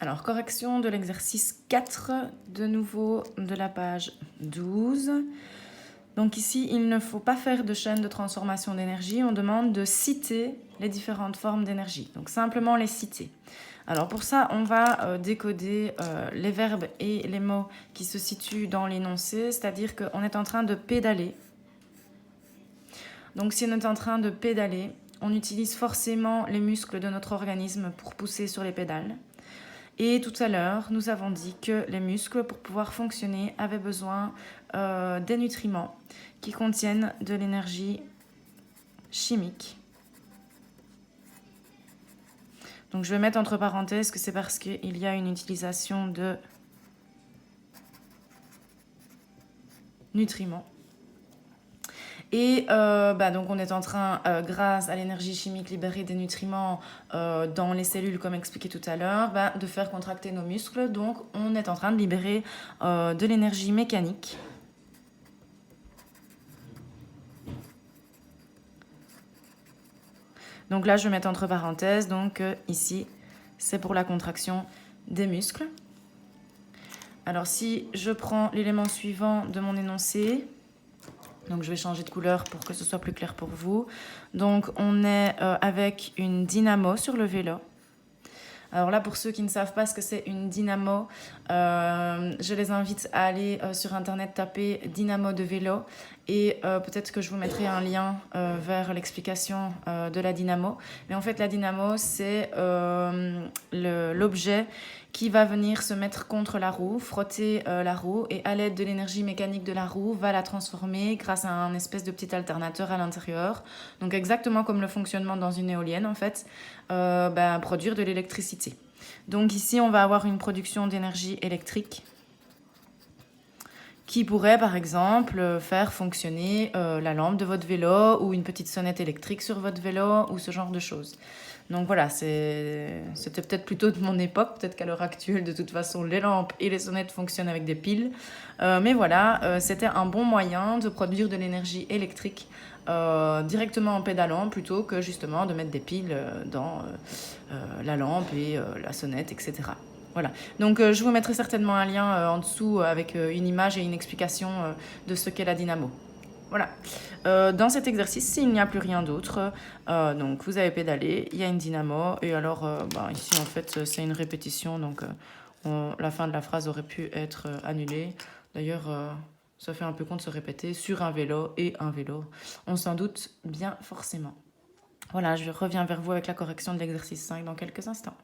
Alors, correction de l'exercice 4, de nouveau de la page 12. Donc ici, il ne faut pas faire de chaîne de transformation d'énergie. On demande de citer les différentes formes d'énergie. Donc simplement les citer. Alors pour ça, on va décoder les verbes et les mots qui se situent dans l'énoncé, c'est-à-dire qu'on est en train de pédaler. Donc si on est en train de pédaler, on utilise forcément les muscles de notre organisme pour pousser sur les pédales. Et tout à l'heure, nous avons dit que les muscles, pour pouvoir fonctionner, avaient besoin des nutriments qui contiennent de l'énergie chimique. Donc je vais mettre entre parenthèses que c'est parce qu'il y a une utilisation de nutriments. Et donc on est en train, grâce à l'énergie chimique libérée des nutriments dans les cellules, comme expliqué tout à l'heure, de faire contracter nos muscles. Donc on est en train de libérer de l'énergie mécanique. Donc là, je vais mettre entre parenthèses, donc ici, c'est pour la contraction des muscles. Alors si je prends l'élément suivant de mon énoncé, donc je vais changer de couleur pour que ce soit plus clair pour vous. Donc on est avec une dynamo sur le vélo. Alors là, pour ceux qui ne savent pas ce que c'est une dynamo, je les invite à aller sur internet taper dynamo de vélo et peut-être que je vous mettrai un lien vers l'explication de la dynamo. Mais en fait, la dynamo, c'est l'objet qui va venir se mettre contre la roue, frotter la roue et à l'aide de l'énergie mécanique de la roue, va la transformer grâce à un espèce de petit alternateur à l'intérieur. Donc exactement comme le fonctionnement dans une éolienne en fait, produire de l'électricité. Donc ici, on va avoir une production d'énergie électrique qui pourrait par exemple faire fonctionner la lampe de votre vélo ou une petite sonnette électrique sur votre vélo ou ce genre de choses. Donc voilà, c'était peut-être plutôt de mon époque, peut-être qu'à l'heure actuelle, de toute façon, les lampes et les sonnettes fonctionnent avec des piles. Mais voilà, c'était un bon moyen de produire de l'énergie électrique directement en pédalant plutôt que justement de mettre des piles dans la lampe et la sonnette, etc. Voilà, donc je vous mettrai certainement un lien en dessous avec une image et une explication de ce qu'est la dynamo. Voilà. Dans cet exercice, s'il n'y a plus rien d'autre, donc vous avez pédalé, il y a une dynamo, et alors ici en fait c'est une répétition, donc la fin de la phrase aurait pu être annulée. D'ailleurs, ça fait un peu con de se répéter sur un vélo et un vélo. On s'en doute bien forcément. Voilà, je reviens vers vous avec la correction de l'exercice 5 dans quelques instants.